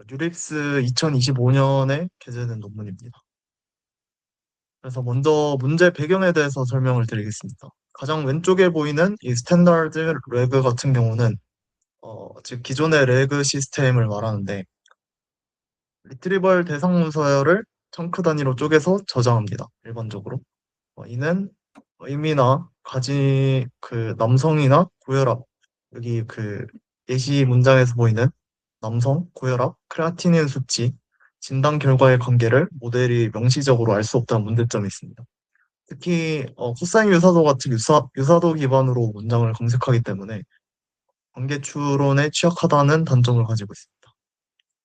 뉴릭스 2025년에 게재된 논문입니다. 그래서 먼저 문제 배경에 대해서 설명을 드리겠습니다. 가장 왼쪽에 보이는 이 스탠다드 레그 같은 경우는 즉 기존의 레그 시스템을 말하는데 리트리벌 대상 문서열을 청크 단위로 쪼개서 저장합니다. 일반적으로. 이는 의미나 가지 남성이나 고혈압 여기 예시 문장에서 보이는 남성, 고혈압, 크레아티닌 수치, 진단 결과의 관계를 모델이 명시적으로 알 수 없다는 문제점이 있습니다. 특히 코사인 유사도 같은 유사도 기반으로 문장을 검색하기 때문에 관계 추론에 취약하다는 단점을 가지고 있습니다.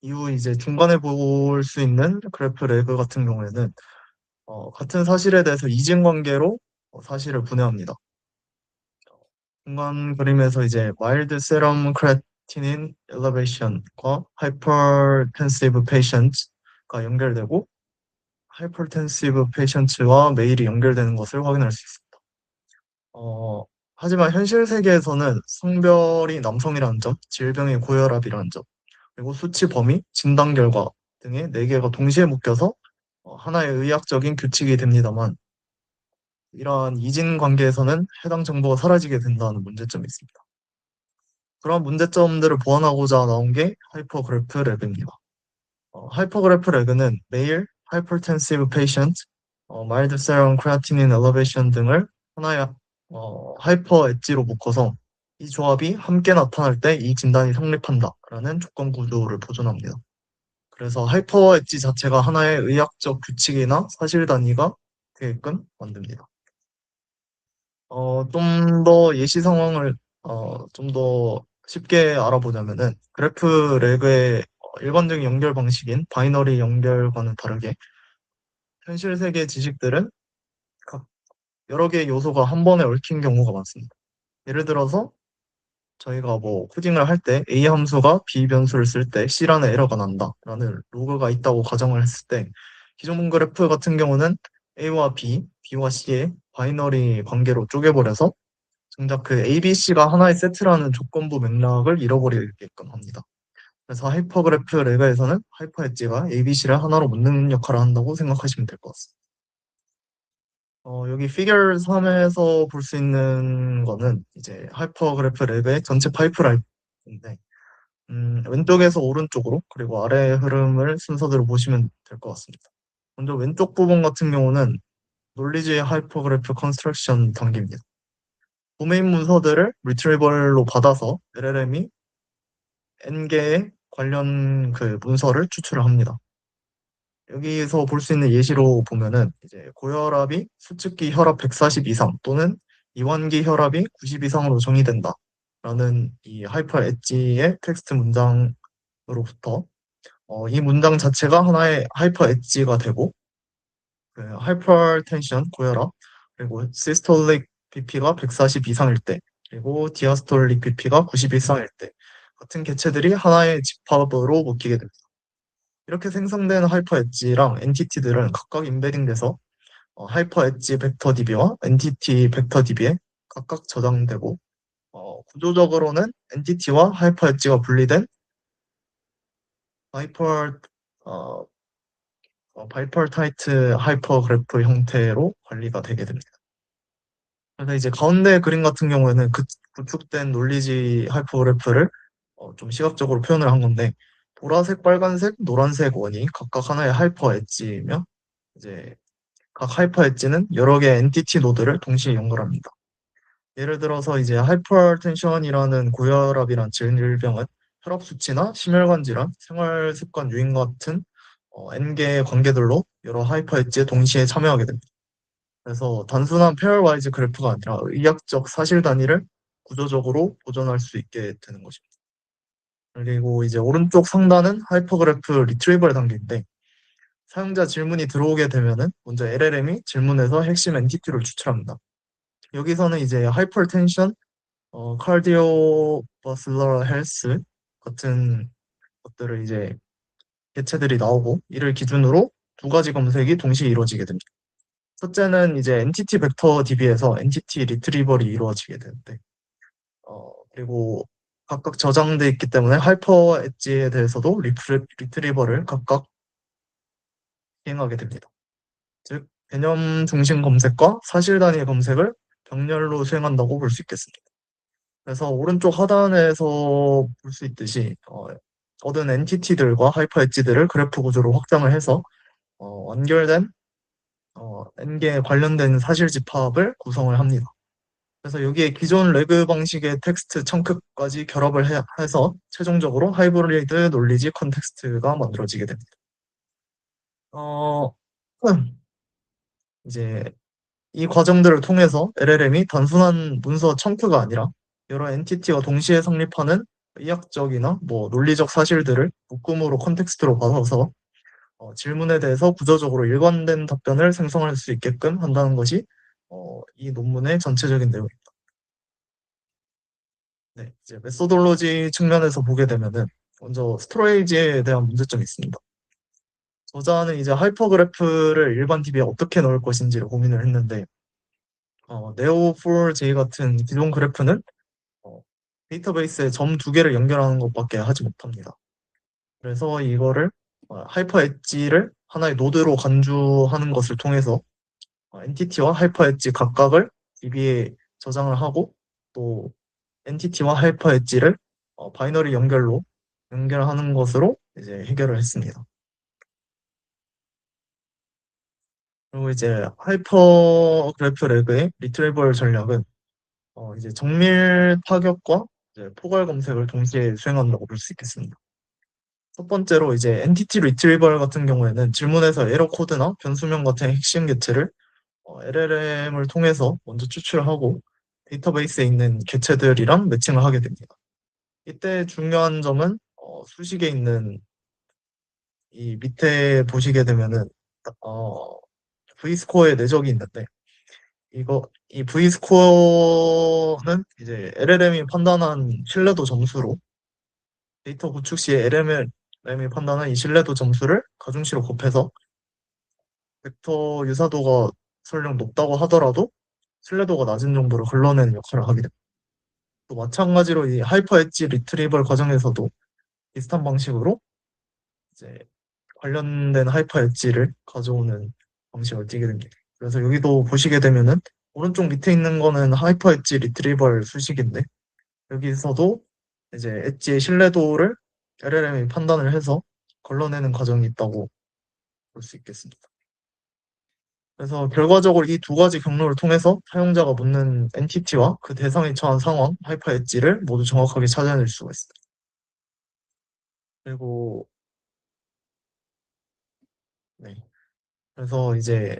이후 이제 중간에 볼 수 있는 그래프 레그 같은 경우에는 같은 사실에 대해서 이증관계로 사실을 분해합니다. 중간 그림에서 이제 마일드 세럼 크레아티닌 엘리베이션과 하이퍼텐시브 페이션트가 연결되고 하이퍼텐시브 페이션트와 메일이 연결되는 것을 확인할 수 있습니다. 하지만 현실 세계에서는 성별이 남성이라는 점, 질병이 고혈압이라는 점, 그리고 수치 범위, 진단 결과 등의 네 개가 동시에 묶여서 하나의 의학적인 규칙이 됩니다만 이러한 이진 관계에서는 해당 정보가 사라지게 된다는 문제점이 있습니다. 그런 문제점들을 보완하고자 나온 게 하이퍼그래프 랩입니다. 하이퍼그래프 랩은 메일, 하이퍼텐시브 페이션트, 마일드 세럼 크레아티닌 엘리베이션 등을 하나의 하이퍼 엣지로 묶어서 이 조합이 함께 나타날 때 이 진단이 성립한다라는 조건 구조를 보존합니다. 그래서 하이퍼 엣지 자체가 하나의 의학적 규칙이나 사실 단위가 되게끔 만듭니다. 좀 더 예시 상황을 좀 더 쉽게 알아보자면은 그래프 레그의 일반적인 연결 방식인 바이너리 연결과는 다르게 현실 세계 지식들은 각 여러 개의 요소가 한 번에 얽힌 경우가 많습니다. 예를 들어서 저희가 뭐 코딩을 할 때 A 함수가 B 변수를 쓸 때 C라는 에러가 난다라는 로그가 있다고 가정을 했을 때 기존 그래프 같은 경우는 A와 B, B와 C의 바이너리 관계로 쪼개버려서 정작 A, B, C가 하나의 세트라는 조건부 맥락을 잃어버리게끔 합니다. 그래서 하이퍼그래프 레가에서는 하이퍼 엣지가 A, B, C를 하나로 묶는 역할을 한다고 생각하시면 될 것 같습니다. 여기 피겨 3에서 볼 수 있는 거는 이제 하이퍼그래프 레그의 전체 파이프라인인데 왼쪽에서 오른쪽으로 그리고 아래 흐름을 순서대로 보시면 될 것 같습니다. 먼저 왼쪽 부분 같은 경우는 논리지 하이퍼그래프 컨스트럭션 단계입니다. 도메인 문서들을 리트리버로 받아서 LLM이 N개의 관련 문서를 추출을 합니다. 여기서 볼 수 있는 예시로 보면은 이제 고혈압이 수축기 혈압 140 이상 또는 이완기 혈압이 90 이상으로 정의된다. 라는 이 하이퍼 엣지의 텍스트 문장으로부터 이 문장 자체가 하나의 하이퍼 엣지가 되고 하이퍼텐션 고혈압 그리고 시스톨릭 BP가 140 이상일 때 그리고 디아스톨릭 BP가 90 이상일 때 같은 개체들이 하나의 집합으로 묶이게 됩니다. 이렇게 생성된 하이퍼 엣지랑 엔티티들은 각각 인베딩돼서 하이퍼 엣지 벡터 DB와 엔티티 벡터 DB에 각각 저장되고 구조적으로는 엔티티와 하이퍼 엣지가 분리된 하이퍼 어, 바이퍼타이트 하이퍼그래프 형태로 관리가 되게 됩니다. 그래서 이제 가운데 그림 같은 경우에는 구축된 논리지 하이퍼그래프를 좀 시각적으로 표현을 한 건데 보라색, 빨간색, 노란색 원이 각각 하나의 하이퍼 엣지이며 이제 각 하이퍼 엣지는 여러 개의 엔티티 노드를 동시에 연결합니다. 예를 들어서 이제 하이퍼텐션이라는 고혈압이란 질병은 혈압 수치나 심혈관 질환, 생활 습관 유행 같은 N개의 관계들로 여러 하이퍼 엣지에 동시에 참여하게 됩니다. 그래서 단순한 페어와이즈 그래프가 아니라 의학적 사실 단위를 구조적으로 보존할 수 있게 되는 것입니다. 그리고 이제 오른쪽 상단은 하이퍼그래프 리트리벌 단계인데 사용자 질문이 들어오게 되면은 먼저 LLM이 질문에서 핵심 엔티티를 추출합니다. 여기서는 이제 하이퍼텐션, 카디오버슬러 헬스 같은 것들을 이제 개체들이 나오고 이를 기준으로 두 가지 검색이 동시에 이루어지게 됩니다. 첫째는 이제 엔티티 벡터 DB에서 엔티티 리트리벌이 이루어지게 되는데 그리고 각각 저장돼 있기 때문에 하이퍼 엣지에 대해서도 리트리버를 각각 시행하게 됩니다. 즉, 개념 중심 검색과 사실 단위 검색을 병렬로 수행한다고 볼 수 있겠습니다. 그래서 오른쪽 하단에서 볼 수 있듯이 얻은 엔티티들과 하이퍼 엣지들을 그래프 구조로 확장을 해서 완결된 n개에 관련된 사실 집합을 구성을 합니다. 그래서 여기에 기존 레그 방식의 텍스트 청크까지 결합을 해서 최종적으로 하이브리드 논리지 컨텍스트가 만들어지게 됩니다. 어, 이제 이 과정들을 통해서 LLM이 단순한 문서 청크가 아니라 여러 엔티티와 동시에 성립하는 의학적이나 논리적 사실들을 묶음으로 컨텍스트로 받아서 질문에 대해서 구조적으로 일관된 답변을 생성할 수 있게끔 한다는 것이 이 논문의 전체적인 내용입니다. 네, 이제 메소돌로지 측면에서 보게 되면은 먼저 스토레이지에 대한 문제점이 있습니다. 저자는 이제 하이퍼그래프를 일반 DB에 어떻게 넣을 것인지를 고민을 했는데 네오4j 같은 기존 그래프는 어, 데이터베이스에 점 두 개를 연결하는 것밖에 하지 못합니다. 그래서 이거를 하이퍼 엣지를 하나의 노드로 간주하는 것을 통해서 엔티티와 하이퍼 엣지 각각을 DB에 저장을 하고 또 엔티티와 하이퍼 엣지를 바이너리 연결로 연결하는 것으로 이제 해결을 했습니다. 그리고 이제 하이퍼 그래프 레그의 리트리버 전략은 이제 정밀 타격과 이제 포괄 검색을 동시에 수행한다고 볼 수 있겠습니다. 첫 번째로 이제 엔티티 리트리버 같은 경우에는 질문에서 에러 코드나 변수명 같은 핵심 개체를 LLM을 통해서 먼저 추출하고 데이터베이스에 있는 개체들이랑 매칭을 하게 됩니다. 이때 중요한 점은 수식에 있는 이 밑에 보시게 되면은 어, V스코어의 내적이 있는데 이 V스코어는 이제 LLM이 판단한 신뢰도 점수로 데이터 구축 시에 LLM이 판단한 이 신뢰도 점수를 가중치로 곱해서 벡터 유사도가 설령 높다고 하더라도 신뢰도가 낮은 정도로 걸러내는 역할을 하게 됩니다. 또 마찬가지로 이 하이퍼 엣지 리트리벌 과정에서도 비슷한 방식으로 이제 관련된 하이퍼 엣지를 가져오는 방식을 띠게 됩니다. 그래서 여기도 보시게 되면은 오른쪽 밑에 있는 거는 하이퍼 엣지 리트리벌 수식인데 여기서도 이제 엣지의 신뢰도를 LLM이 판단을 해서 걸러내는 과정이 있다고 볼 수 있겠습니다. 그래서 결과적으로 이 두 가지 경로를 통해서 사용자가 묻는 엔티티와 그 대상이 처한 상황, 하이퍼 엣지를 모두 정확하게 찾아낼 수가 있습니다. 그리고 네. 그래서 이제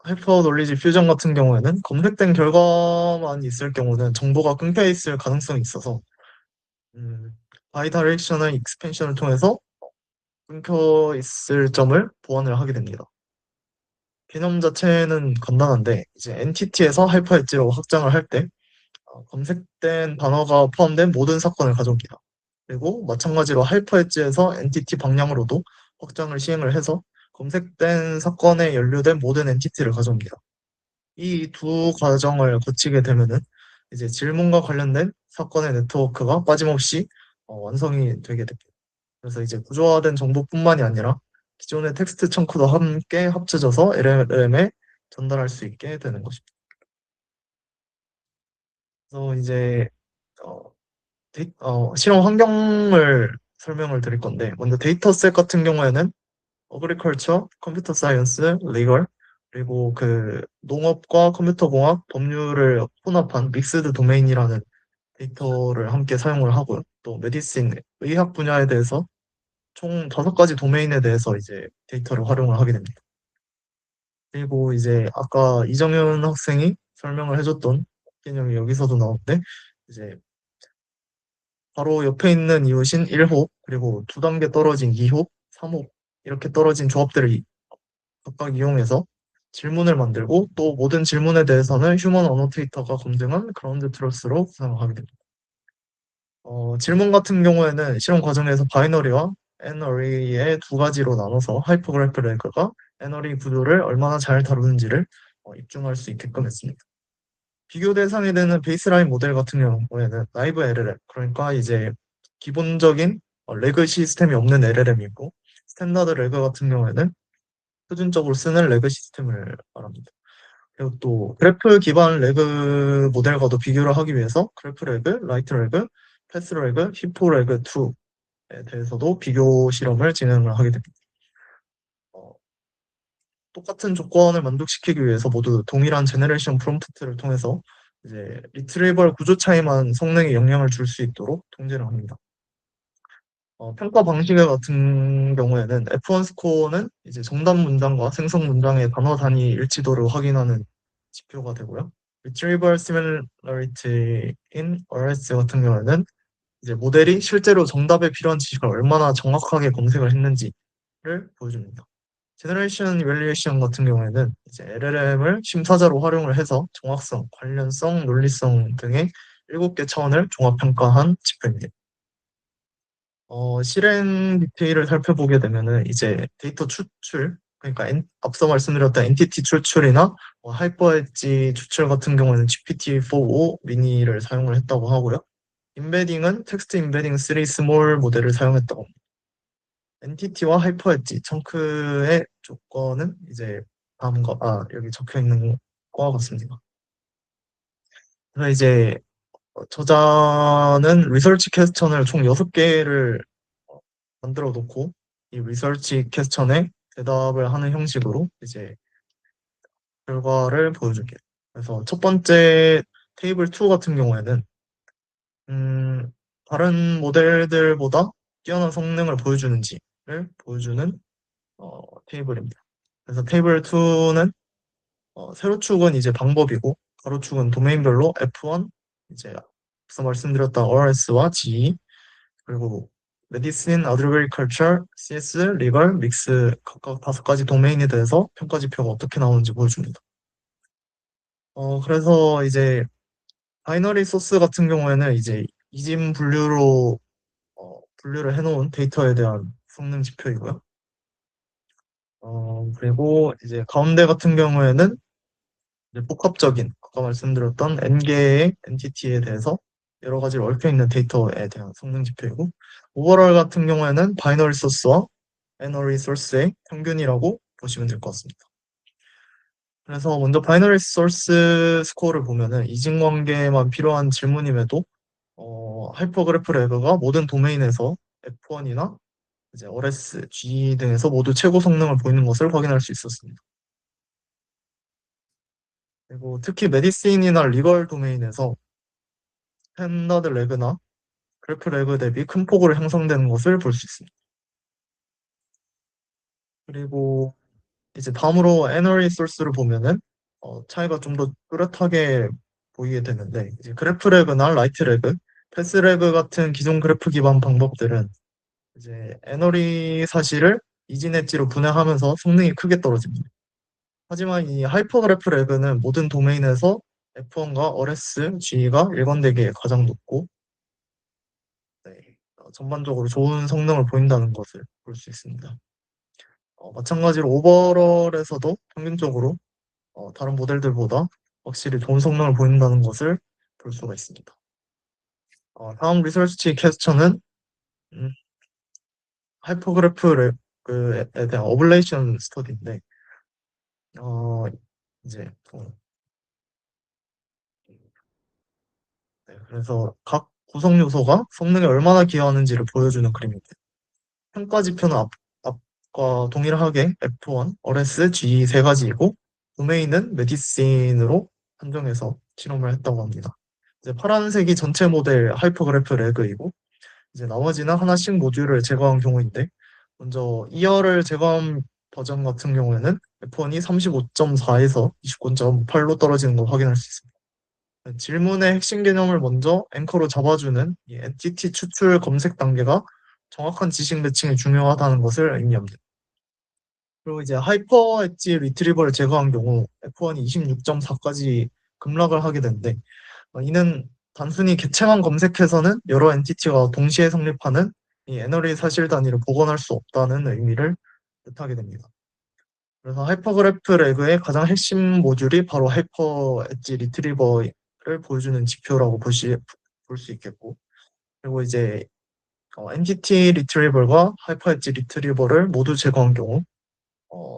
하이퍼 논리지 퓨전 같은 경우에는 검색된 결과만 있을 경우는 정보가 끊겨 있을 가능성이 있어서 바이다이렉셔널 익스펜션을 통해서 끊겨 있을 점을 보완을 하게 됩니다. 개념 자체는 간단한데 이제 엔티티에서 하이퍼 엣지로 확장을 할 때 검색된 단어가 포함된 모든 사건을 가져옵니다. 그리고 마찬가지로 하이퍼 엣지에서 엔티티 방향으로도 확장을 시행을 해서 검색된 사건에 연루된 모든 엔티티를 가져옵니다. 이 두 과정을 거치게 되면은 이제 질문과 관련된 사건의 네트워크가 빠짐없이 완성이 되게 됩니다. 그래서 이제 구조화된 정보뿐만이 아니라 기존의 텍스트 청크도 함께 합쳐져서 LLM에 전달할 수 있게 되는 것입니다. 그래서 이제 어, 실험 환경을 설명을 드릴 건데 먼저 데이터셋 같은 경우에는 어그리컬처, 컴퓨터 사이언스, 리걸 그리고 그 농업과 컴퓨터 공학, 법률을 혼합한 믹스드 도메인이라는 데이터를 함께 사용을 하고요. 또 메디신, 의학 분야에 대해서 총 5가지 도메인에 대해서 이제 데이터를 활용을 하게 됩니다. 그리고 이제 아까 이정현 학생이 설명을 해줬던 개념이 여기서도 나오는데 이제 바로 옆에 있는 이웃인 1호 그리고 2단계 떨어진 2호, 3호 이렇게 떨어진 조합들을 각각 이용해서 질문을 만들고 또 모든 질문에 대해서는 휴먼 어노테이터가 검증한 그라운드 트루스로 구성하게 됩니다. 질문 같은 경우에는 실험 과정에서 바이너리와 애너리의 두 가지로 나눠서 하이퍼그래프 레그가 애너리 구조를 얼마나 잘 다루는지를 입증할 수 있게끔 했습니다. 비교 대상이 되는 베이스라인 모델 같은 경우에는 나이브 LLM, 그러니까 이제 기본적인 레그 시스템이 없는 LLM이고, 스탠다드 레그 같은 경우에는 표준적으로 쓰는 레그 시스템을 말합니다. 그리고 또 그래프 기반 레그 모델과도 비교를 하기 위해서 그래프 레그, 라이트 레그, 패스 레그, 히포 레그 2에 대해서도 비교 실험을 진행을 하게 됩니다. 어, 똑같은 조건을 만족시키기 위해서 모두 동일한 제너레이션 프롬프트를 통해서 이제 리트리버 구조 차이만 성능에 영향을 줄 수 있도록 통제를 합니다. 평가 방식 같은 경우에는 F1 스코어는 이제 정답 문장과 생성 문장의 단어 단위 일치도를 확인하는 지표가 되고요. Retrieval Similarity in RS 같은 경우에는 이제 모델이 실제로 정답에 필요한 지식을 얼마나 정확하게 검색을 했는지를 보여줍니다. 제너레이션 이밸리에이션 같은 경우에는 이제 LLM을 심사자로 활용을 해서 정확성, 관련성, 논리성 등의 7개 차원을 종합 평가한 지표입니다. 실행 디테일을 살펴보게 되면은 이제 데이터 추출, 그러니까 앞서 말씀드렸던 엔티티 추출이나 하이퍼 엣지 추출 같은 경우에는 GPT-4o 미니를 사용을 했다고 하고요. 임베딩은 텍스트 임베딩 3 스몰 모델을 사용했다고 합니다. 엔티티와 하이퍼 엣지 청크의 조건은 이제 다음과 여기 적혀 있는 거와 같습니다. 그래서 이제 저자는 리서치 퀘스천을 총 6개를 만들어 놓고 이 리서치 퀘스천에 대답을 하는 형식으로 이제 결과를 보여줄게요. 그래서 첫 번째 테이블 2 같은 경우에는 음, 다른 모델들보다 뛰어난 성능을 보여주는지를 보여주는 테이블입니다. 그래서 테이블 2는 세로축은 이제 방법이고 가로축은 도메인별로 F1 이제 앞서 말씀드렸던 ORS와 G 그리고 메디신, 아그리컬처, CS, 리걸, 믹스 각각 5가지 도메인에 대해서 평가 지표가 어떻게 나오는지 보여줍니다. 그래서 이제 바이너리 소스 같은 경우에는 이제 이진 분류로 분류를 해놓은 데이터에 대한 성능 지표이고요. 그리고 이제 가운데 같은 경우에는 이제 복합적인 아까 말씀드렸던 N개의 엔티티에 대해서 여러 가지 얽혀 있는 데이터에 대한 성능 지표이고 오버럴 같은 경우에는 바이너리 소스와 애너리 소스의 평균이라고 보시면 될 것 같습니다. 그래서 먼저 바이너리 소스 스코어를 보면은 이진관계만 필요한 질문임에도 하이퍼그래프 레그가 모든 도메인에서 F1이나 이제 RS, G 등에서 모두 최고 성능을 보이는 것을 확인할 수 있었습니다. 그리고 특히 메디신이나 리걸 도메인에서 스탠다드 레그나 그래프 레그 대비 큰 폭으로 형성되는 것을 볼 수 있습니다. 그리고 이제 다음으로 애너리 소스를 보면은 차이가 좀 더 뚜렷하게 보이게 되는데 이제 그래프 레그나 라이트 레그, 패스 레그 같은 기존 그래프 기반 방법들은 이제 애너리 사실을 이진 엣지로 분해하면서 성능이 크게 떨어집니다. 하지만 이 하이퍼그래프 레그는 모든 도메인에서 F1과 RS, G가 일관되게 가장 높고 네, 전반적으로 좋은 성능을 보인다는 것을 볼 수 있습니다. 마찬가지로 오버럴에서도 평균적으로 다른 모델들보다 확실히 좋은 성능을 보인다는 것을 볼 수가 있습니다. 다음 리서치 퀘스천은 음, 하이퍼그래프 레그에 대한 어블레이션 스터디인데 어, 이제 네, 그래서 각 구성 요소가 성능에 얼마나 기여하는지를 보여주는 그림입니다. 평가 지표는 앞과 동일하게 F1, RS, G 세 가지이고 도메인은 메디신으로 한정해서 실험을 했다고 합니다. 이제 파란색이 전체 모델 하이퍼그래프 레그이고 이제 나머지는 하나씩 모듈을 제거한 경우인데 먼저 2열을 제거한 버전 같은 경우에는 F1이 35.4에서 29.8로 떨어지는 걸 확인할 수 있습니다. 질문의 핵심 개념을 먼저 앵커로 잡아주는 이 엔티티 추출 검색 단계가 정확한 지식 매칭이 중요하다는 것을 의미합니다. 그리고 이제 하이퍼 엣지 리트리버를 제거한 경우 F1이 26.4까지 급락을 하게 되는데 이는 단순히 객체만 검색해서는 여러 엔티티가 동시에 성립하는 이 애너리 사실 단위를 복원할 수 없다는 의미를 뜻하게 됩니다. 그래서 하이퍼그래프 레그의 가장 핵심 모듈이 바로 하이퍼 엣지 리트리버를 보여주는 지표라고 볼 수 있겠고, 그리고 이제 엔티티 리트리버가 하이퍼 엣지 리트리버를 모두 제거한 경우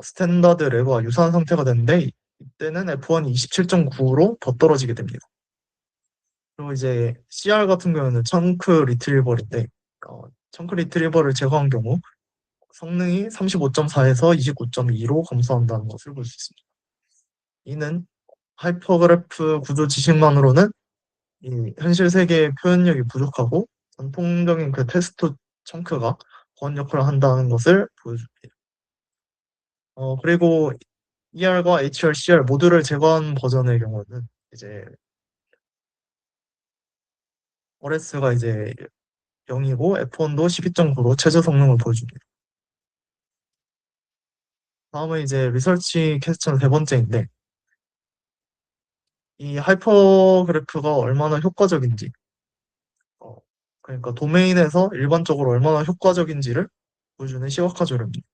스탠다드 레그와 유사한 상태가 되는데 이때는 F1이 27.9로 더 떨어지게 됩니다. 그리고 이제 CR 같은 경우는 청크 리트리버인데 청크 리트리버를 제거한 경우 성능이 35.4에서 29.2로 감소한다는 것을 볼 수 있습니다. 이는 하이퍼그래프 구조 지식만으로는 이 현실 세계의 표현력이 부족하고 전통적인 그 테스트 청크가 보안 역할을 한다는 것을 보여줍니다. 그리고 ER과 HR, CR 모두를 제거한 버전의 경우는 이제 RS가 이제 0이고 F1도 12.9로 최저 성능을 보여줍니다. 다음은 이제 리서치 퀘스천 세 번째인데 이 하이퍼그래프가 얼마나 효과적인지 어, 그러니까 도메인에서 일반적으로 얼마나 효과적인지를 보여주는 시각화 조례입니다.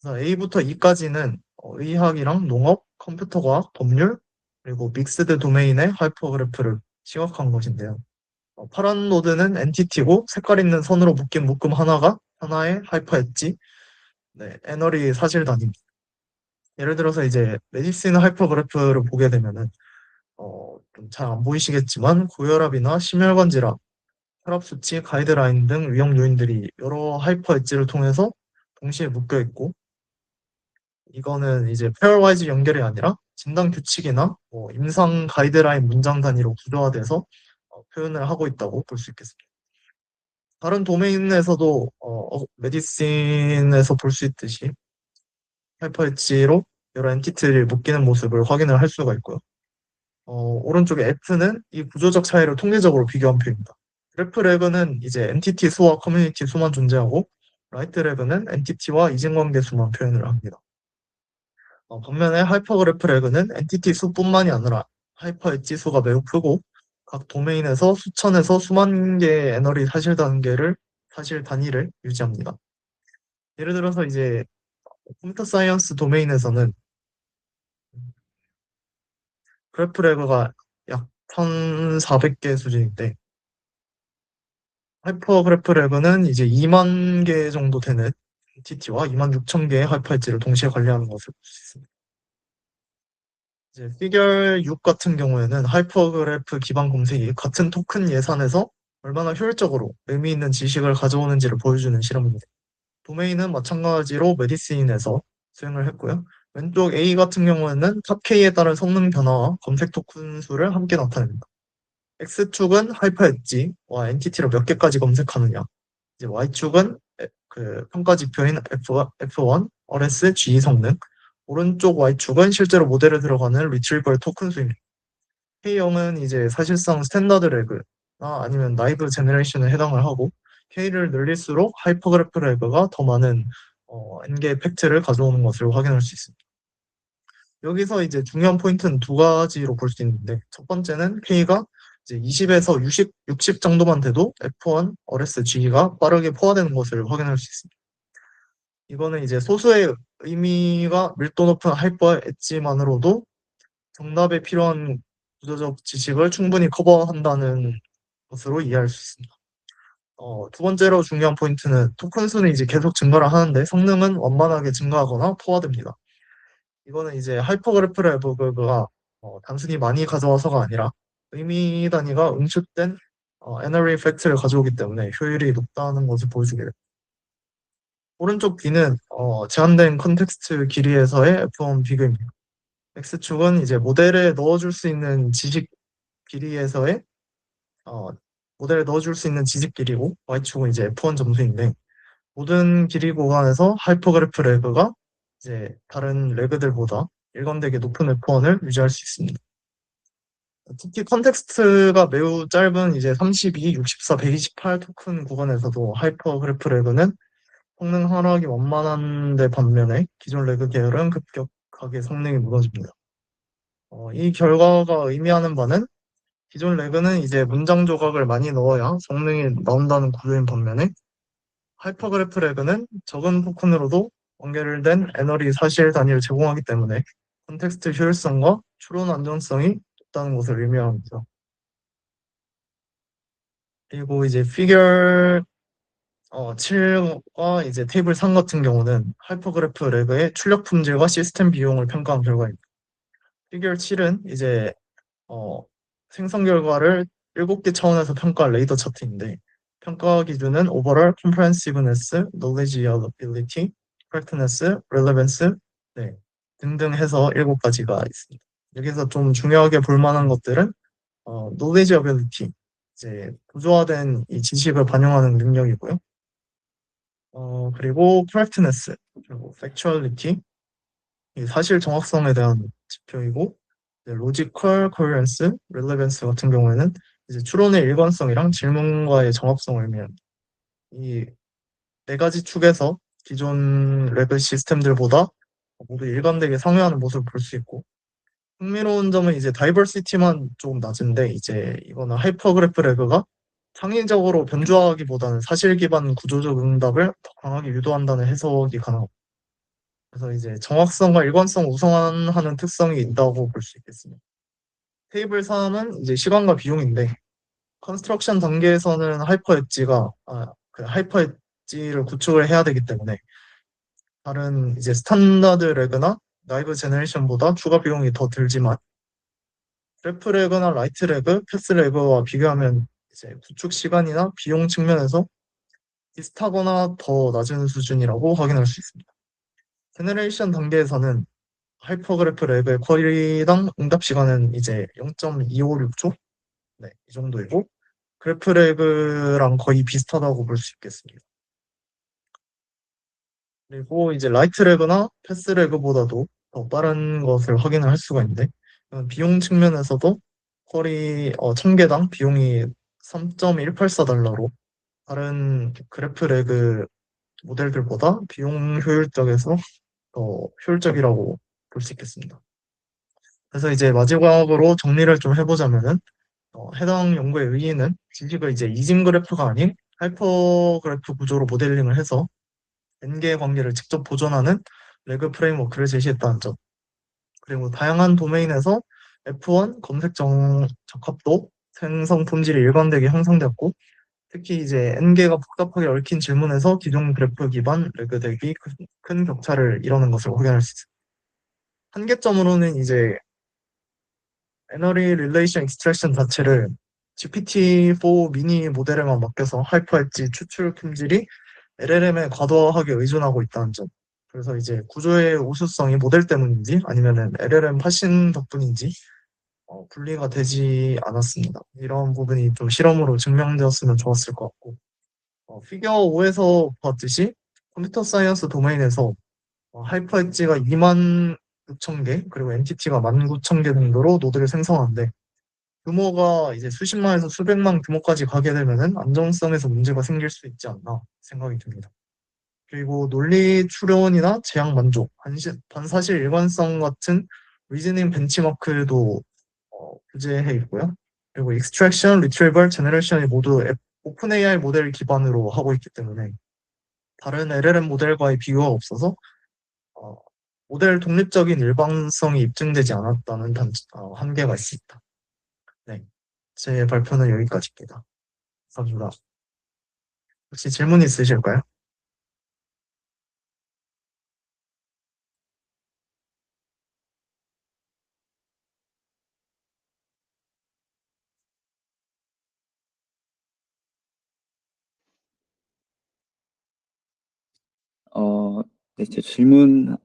그래서 A부터 E까지는 의학이랑 농업, 컴퓨터과학, 법률, 그리고 믹스드 도메인의 하이퍼그래프를 시각화한 것인데요. 파란 노드는 엔티티고 색깔 있는 선으로 묶인 묶음 하나가 하나의 하이퍼 엣지, 네, 애너리 사실 단위입니다. 예를 들어서 이제 메디신 하이퍼그래프를 보게 되면은 좀 잘 안 보이시겠지만 고혈압이나 심혈관 질환, 혈압 수치, 가이드라인 등 위험 요인들이 여러 하이퍼 엣지를 통해서 동시에 묶여 있고 이거는 이제 페어와이즈 연결이 아니라 진단 규칙이나 뭐 임상 가이드라인 문장 단위로 구조화돼서 표현을 하고 있다고 볼 수 있겠습니다. 다른 도메인에서도 메디신에서 볼 수 있듯이 하이퍼 엣지로 여러 엔티티를 묶이는 모습을 확인을 할 수가 있고요. 오른쪽에 F는 이 구조적 차이를 통계적으로 비교한 표입니다. 그래프 레그는 이제 엔티티 수와 커뮤니티 수만 존재하고 라이트 레그는 엔티티와 이진관계 수만 표현을 합니다. 반면에 하이퍼그래프 레그는 엔티티 수뿐만이 아니라 하이퍼 엣지 수가 매우 크고 각 도메인에서 수천에서 수만 개의 애너리 사실 단위를 유지합니다. 예를 들어서 이제 컴퓨터 사이언스 도메인에서는 그래프 레그가 약 1,400개 수준인데 하이퍼그래프 레그는 이제 2만 개 정도 되는 엔티티와 2만 6천 개의 하이퍼 엣지를 동시에 관리하는 것을 볼 수 있습니다. 이제 피겨 6 같은 경우에는 하이퍼그래프 기반 검색이 같은 토큰 예산에서 얼마나 효율적으로 의미 있는 지식을 가져오는지를 보여주는 실험입니다. 도메인은 마찬가지로 메디신에서 수행을 했고요. 왼쪽 A 같은 경우에는 탑 K에 따른 성능 변화와 검색 토큰 수를 함께 나타냅니다. X축은 하이퍼 엣지와 엔티티로 몇 개까지 검색하느냐. 이제 Y축은 그 평가 지표인 F1, RS, G 성능. 오른쪽 Y축은 실제로 모델에 들어가는 리트리버 토큰 수입니다. K0은 이제 사실상 스탠다드 레그나 아니면 나이브 제너레이션에 해당을 하고 K를 늘릴수록 하이퍼그래프 레그가 더 많은 N개의 팩트를 가져오는 것을 확인할 수 있습니다. 여기서 이제 중요한 포인트는 두 가지로 볼 수 있는데 첫 번째는 K가 이제 20에서 60 정도만 돼도 F1, RSG가 빠르게 포화되는 것을 확인할 수 있습니다. 이거는 이제 소수의 의미가 밀도 높은 하이퍼 엣지만으로도 정답에 필요한 구조적 지식을 충분히 커버한다는 것으로 이해할 수 있습니다. 두 번째로 중요한 포인트는 토큰 수는 이제 계속 증가를 하는데 성능은 완만하게 증가하거나 포화됩니다. 이거는 이제 하이퍼그래프 레버가 단순히 많이 가져와서가 아니라 의미 단위가 응축된 NRE 팩트를 가져오기 때문에 효율이 높다는 것을 보여주게 됩니다. 오른쪽 B는 제한된 컨텍스트 길이에서의 F1 비교입니다. X축은 이제 모델에 넣어줄 수 있는 지식 길이에서의 어, 모델에 넣어줄 수 있는 지식 길이고 Y축은 이제 F1 점수인데 모든 길이 구간에서 하이퍼그래프 레그가 이제 다른 레그들보다 일관되게 높은 F1을 유지할 수 있습니다. 특히 컨텍스트가 매우 짧은 이제 32, 64, 128 토큰 구간에서도 하이퍼그래프 레그는 성능 하락이 완만한데 반면에 기존 레그 계열은 급격하게 성능이 무너집니다. 이 결과가 의미하는 바는 기존 레그는 이제 문장 조각을 많이 넣어야 성능이 나온다는 구조인 반면에 하이퍼그래프 레그는 적은 토큰으로도 연결된 애너리 사실 단위를 제공하기 때문에 컨텍스트 효율성과 추론 안정성이 높다는 것을 의미합니다. 그리고 이제 피겨 7과 이제 테이블 3 같은 경우는 하이퍼그래프 레그의 출력 품질과 시스템 비용을 평가한 결과입니다. 피겨 7은 이제 어, 생성 결과를 7개 차원에서 평가한 레이더 차트인데 평가 기준은 overall comprehensiveness, knowledgeability, correctness, relevance 네, 등등 해서 7가지가 있습니다. 여기서 좀 중요하게 볼 만한 것들은 knowledgeability 이제 구조화된 이 지식을 반영하는 능력이고요. 그리고 correctness 그리고 factuality 이 사실 정확성에 대한 지표이고 이제 logical coherence, relevance 같은 경우에는 이제 추론의 일관성이랑 질문과의 정합성을 의미합니다. 이 네 가지 축에서 기존 레벨 시스템들보다 모두 일관되게 상회하는 모습을 볼 수 있고 흥미로운 점은 이제 다이버시티만 조금 낮은데 이제 이거는 하이퍼그래프 레그가 창의적으로 변주하기보다는 사실 기반 구조적 응답을 더 강하게 유도한다는 해석이 가능합니다. 그래서 이제 정확성과 일관성 우선하는 특성이 있다고 볼 수 있겠습니다. 테이블 3은 이제 시간과 비용인데 컨스트럭션 단계에서는 그 하이퍼 엣지를 구축을 해야 되기 때문에 다른 이제 스탠다드 레그나 나이브 제너레이션보다 추가 비용이 더 들지만 그래프 레그나 라이트 레그, 패스 레그와 비교하면 이제 구축 시간이나 비용 측면에서 비슷하거나 더 낮은 수준이라고 확인할 수 있습니다. 제너레이션 단계에서는 하이퍼그래프 레그의 쿼리당 응답 시간은 이제 0.256초? 네, 이 정도이고, 그래프 레그랑 거의 비슷하다고 볼 수 있겠습니다. 그리고 이제 라이트 레그나 패스 레그보다도 더 빠른 것을 확인을 할 수가 있는데, 비용 측면에서도 쿼리 1000개당 비용이 3.184달러로 다른 그래프 레그 모델들보다 비용 효율적에서 더 효율적이라고 볼 수 있겠습니다. 그래서 이제 마지막으로 정리를 좀 해보자면은 해당 연구의 의의는 지식을 이제 이징 그래프가 아닌 하이퍼 그래프 구조로 모델링을 해서 N개의 관계를 직접 보존하는 레그 프레임워크를 제시했다는 점. 그리고 다양한 도메인에서 F1 검색 적합도 생성 품질이 일관되게 형성되었고 특히 이제 N개가 복잡하게 얽힌 질문에서 기존 그래프 기반 레그 대비 큰 격차를 이루는 것을 확인할 수 있습니다. 한계점으로는 이제 애너리 릴레이션 익스트랙션 자체를 GPT-4 미니 모델에만 맡겨서 하이퍼 엣지 추출 품질이 LLM에 과도하게 의존하고 있다는 점. 그래서 이제 구조의 우수성이 모델 때문인지 아니면은 LLM 하신 덕분인지 분리가 되지 않았습니다. 이런 부분이 좀 실험으로 증명되었으면 좋았을 것 같고 피겨 5에서 봤듯이 컴퓨터 사이언스 도메인에서 하이퍼 엣지가 2만 6천 개 그리고 엔티티가 19,000개 정도로 노드를 생성하는데 규모가 이제 수십만에서 수백만 규모까지 가게 되면은 안정성에서 문제가 생길 수 있지 않나 생각이 듭니다. 그리고 논리 추론이나 제약 만족, 반사실 일관성 같은 리즈닝 벤치마크도 규제해 있고요. 그리고 익스트랙션, 리트리벌, 제너레이션이 모두 오픈 AI 모델 기반으로 하고 있기 때문에 다른 LLM 모델과의 비교가 없어서 어, 모델 독립적인 일관성이 입증되지 않았다는 한계가 있습니다. 네, 제 발표는 여기까지입니다. 감사합니다. 혹시 질문 있으실까요? 어, 네, 제 질문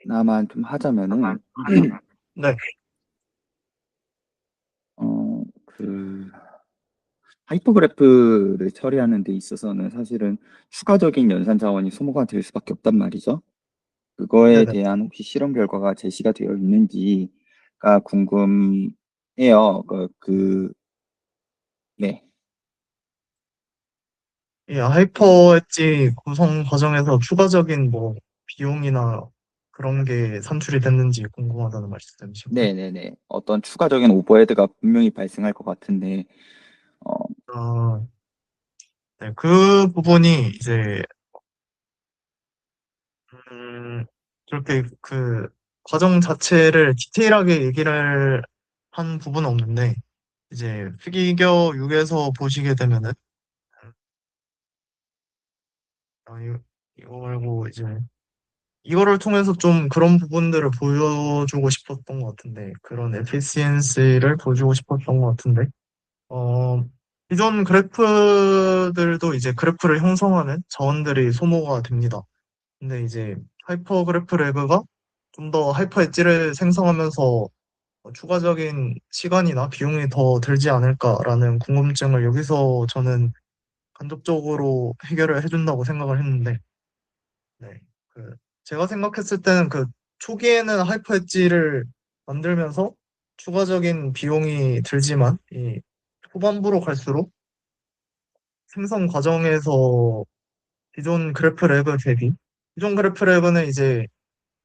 하나만 좀 하자면은, 네, 그, 하이퍼그래프를 처리하는 데 있어서는 사실은 추가적인 연산 자원이 소모가 될 수밖에 없단 말이죠. 그거에 네네. 대한 혹시 실험 결과가 제시가 되어 있는지가 궁금해요. 네. 이 하이퍼 엣지 구성 과정에서 추가적인 뭐 비용이나 그런 게 산출이 됐는지 궁금하다는 말씀이신가요? 네네네. 어떤 추가적인 오버헤드가 분명히 발생할 것 같은데, 어, 아, 네, 그 부분이 이제 그렇게 그 과정 자체를 디테일하게 얘기를 한 부분은 없는데, 이제 피겨 6에서 보시게 되면은, 이거 말고 이제 이거를 통해서 좀 그런 부분들을 보여주고 싶었던 것 같은데, 그런 에피시엔시를 보여주고 싶었던 것 같은데, 어, 기존 그래프들도 이제 그래프를 형성하는 자원들이 소모가 됩니다. 근데 이제 하이퍼 그래프 레그가 좀 더 하이퍼 엣지를 생성하면서 추가적인 시간이나 비용이 더 들지 않을까라는 궁금증을 여기서 저는 간접적으로 해결을 해준다고 생각을 했는데, 네. 제가 생각했을 때는 그 초기에는 하이퍼 엣지를 만들면서 추가적인 비용이 들지만, 이 후반부로 갈수록 생성 과정에서 기존 그래프 랩을 대비, 기존 그래프 랩은 이제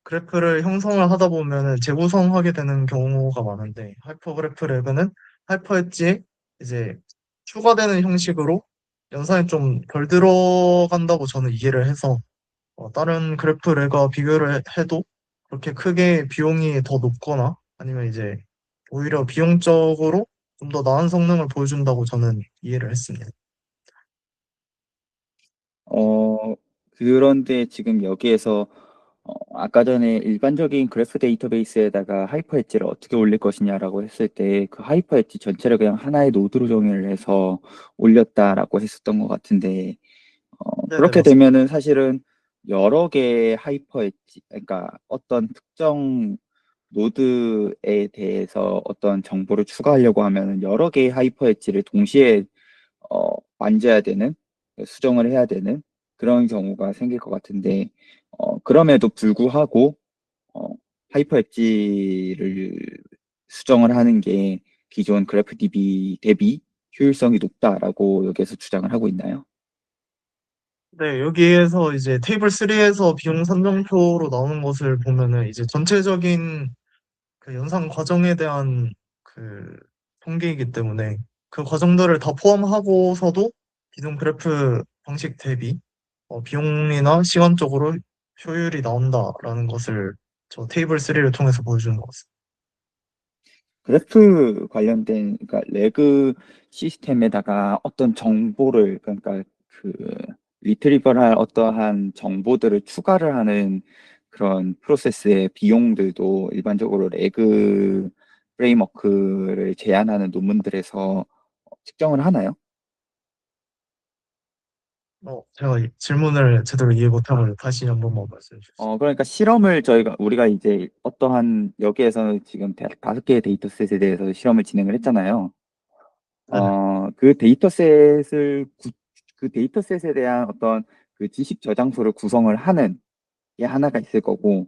그래프를 형성을 하다 보면은 재구성하게 되는 경우가 많은데, 하이퍼 그래프 랩은 하이퍼 엣지에 이제 추가되는 형식으로 연산이 좀 덜 들어간다고 저는 이해를 해서, 다른 그래프 랩과 비교를 해도 그렇게 크게 비용이 더 높거나 아니면 이제 오히려 비용적으로 좀 더 나은 성능을 보여준다고 저는 이해를 했습니다. 어, 그런데 지금 여기에서 아까 전에 일반적인 그래프 데이터베이스에다가 하이퍼 엣지를 어떻게 올릴 것이냐라고 했을 때 그 하이퍼 엣지 전체를 그냥 하나의 노드로 정의를 해서 올렸다라고 했었던 것 같은데 네네, 그렇게 맞습니다. 되면은 사실은 여러 개의 하이퍼 엣지, 그러니까 어떤 특정 노드에 대해서 어떤 정보를 추가하려고 하면은 여러 개의 하이퍼 엣지를 동시에 만져야 되는, 수정을 해야 되는 그런 경우가 생길 것 같은데, 그럼에도 불구하고, 어, 하이퍼 엣지를 수정을 하는 게 기존 그래프 DB 대비 효율성이 높다라고 여기에서 주장을 하고 있나요? 네, 여기에서 이제 테이블 3에서 비용 산정표로 나오는 것을 보면은 이제 전체적인 그 연산 과정에 대한 그 통계이기 때문에 그 과정들을 다 포함하고서도 기존 그래프 방식 대비 비용이나 시간적으로 효율이 나온다라는 것을 저 테이블 3를 통해서 보여주는 것 같습니다. 그래프 관련된, 그러니까 레그 시스템에다가 어떤 정보를, 그러니까 그 리트리버할 어떠한 정보들을 추가를 하는 그런 프로세스의 비용들도 일반적으로 레그 프레임워크를 제한하는 논문들에서 측정을 하나요? 제가 이 질문을 제대로 이해 못하고 다시 한 번만 말씀해 주세요. 그러니까 실험을 우리가 이제 어떠한, 여기에서는 지금 5개의 데이터셋에 대해서 실험을 진행을 했잖아요. 네네. 그 그 데이터셋에 대한 어떤 그 지식 저장소를 구성을 하는 게 하나가 있을 거고,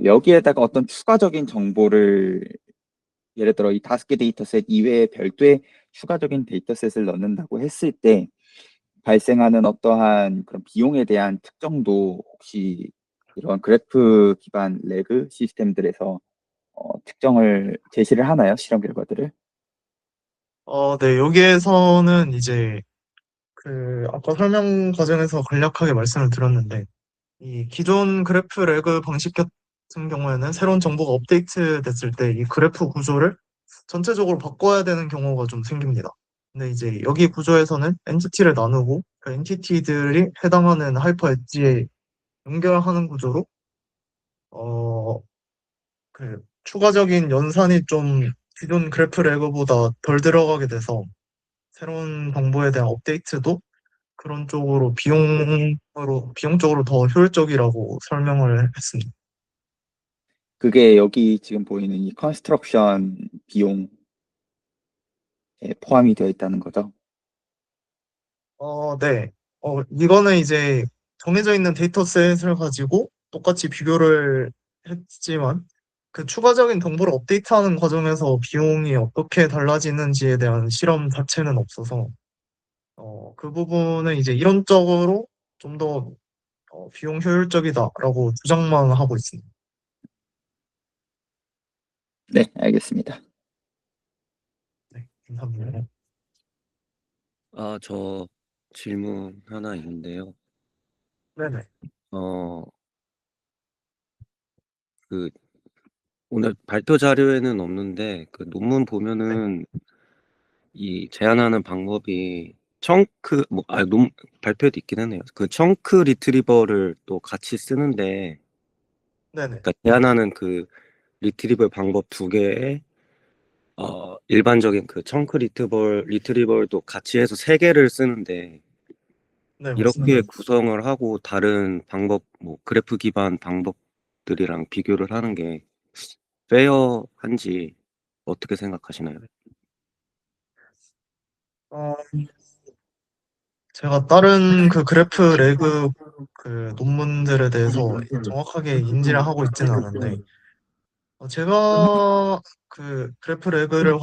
여기에다가 어떤 추가적인 정보를, 예를 들어 이 5개 데이터셋 이외에 별도의 추가적인 데이터셋을 넣는다고 했을 때 발생하는 어떠한 그런 비용에 대한 특정도 혹시 이런 그래프 기반 레그 시스템들에서 특정을 제시를 하나요? 실험 결과들을? 네, 여기에서는 이제 아까 설명 과정에서 간략하게 말씀을 드렸는데, 이 기존 그래프 레그 방식 같은 경우에는 새로운 정보가 업데이트 됐을 때 이 그래프 구조를 전체적으로 바꿔야 되는 경우가 좀 생깁니다. 근데 이제 여기 구조에서는 엔티티를 나누고 그 엔티티들이 해당하는 하이퍼 엣지에 연결하는 구조로 어, 추가적인 연산이 좀 기존 그래프 레그보다 덜 들어가게 돼서 새로운 정보에 대한 업데이트도 그런 쪽으로 비용적으로 더 효율적이라고 설명을 했습니다. 그게 여기 지금 보이는 이 컨스트럭션 비용에 포함이 되어 있다는 거죠. 네. 이거는 이제 정해져 있는 데이터셋을 가지고 똑같이 비교를 했지만 그 추가적인 정보를 업데이트하는 과정에서 비용이 어떻게 달라지는지에 대한 실험 자체는 없어서 그 부분은 이제 이론적으로 좀 더 비용 효율적이다라고 주장만 하고 있습니다. 네, 알겠습니다. 네, 감사합니다. 저 질문 하나 있는데요. 네네. 어, 그 오늘 발표 자료에는 없는데 그 논문 네, 보면은 이 제안하는 방법이 발표도 있긴 하네요. 그 청크 리트리버를 또 같이 쓰는데, 네네, 그러니까 제안하는 그 리트리버 방법 두 개에 일반적인 그 청크 리트리버도 같이 해서 세 개를 쓰는데, 네, 이렇게 맞습니다. 구성을 하고 다른 방법, 뭐 그래프 기반 방법들이랑 비교를 하는 게 페어한지 어떻게 생각하시나요? 어, 제가 다른 그 그래프 레그 그 논문들에 대해서 정확하게 인지를 하고 있지는 않은데, 제가 그 그래프 레그를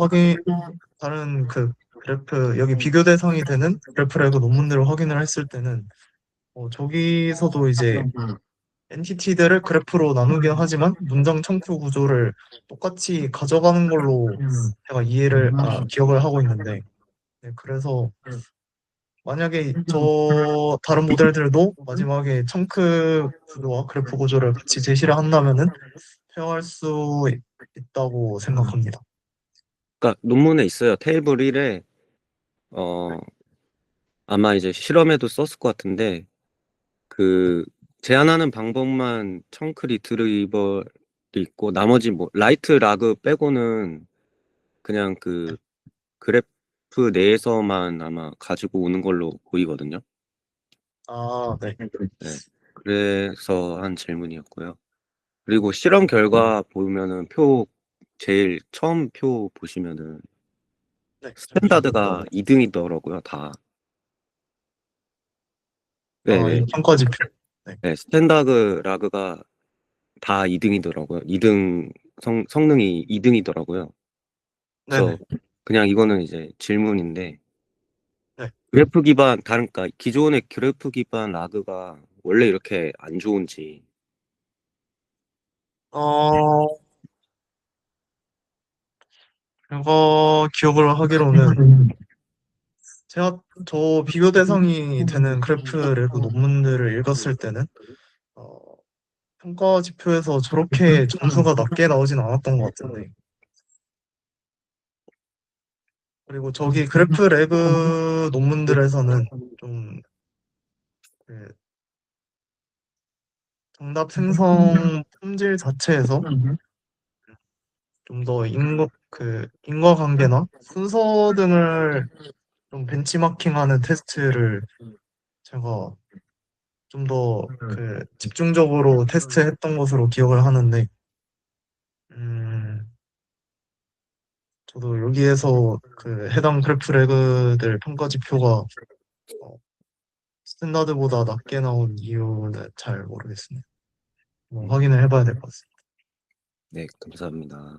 다른 그 그래프, 여기 비교 대상이 되는 그래프 레그 논문들을 확인을 했을 때는, 저기서도 이제 엔티티들을 그래프로 나누긴 하지만 문장 청구 구조를 똑같이 가져가는 걸로 제가 기억을 하고 있는데, 네, 그래서 만약에 다른 모델들도 마지막에 청크 구조와 그래프 구조를 같이 제시를 한다면은 사용할 수 있다고 생각합니다. 그러니까 논문에 있어요. 테이블 1에 어 아마 이제 실험에도 썼을 것 같은데, 네. 그 제안하는 방법만 청크 리트리버도 있고 나머지 뭐 라이트 라그 빼고는 그냥 그 그래프 내에서만 아마 가지고 오는 걸로 보이거든요. 아, 네. 네. 그래서 한 질문이었고요. 그리고 실험 결과 보면은 제일 처음 표 보시면은 네. 잠시만요. 스탠다드가 2등이더라고요, 다. 아, 이 네네. 평가지표. 네. 네, 스탠다드 라그가 다 2등이더라고요. 2등 성능이 2등이더라고요. 그래서 네네. 그냥 이거는 이제 질문인데, 네. 그러니까 기존의 그래프 기반 라그가 원래 이렇게 안 좋은지. 어, 제가 기억을 하기로는 저 비교 대상이 되는 그래프 레그 논문들을 읽었을 때는 어, 평가 지표에서 저렇게 점수가 낮게 나오진 않았던 것 같은데. 그리고 저기 그래프 레그 논문들에서는 좀 그 정답 생성 품질 자체에서 좀 더 인과관계나 순서 등을 좀 벤치마킹하는 테스트를 제가 좀 더 집중적으로 테스트했던 것으로 기억을 하는데, 음, 저도 여기에서 그 해당 그래프 레그들 평가 지표가 어, 스탠다드보다 낮게 나온 이유는 잘 모르겠습니다. 음, 확인을 해봐야 될 것 같습니다. 네, 감사합니다.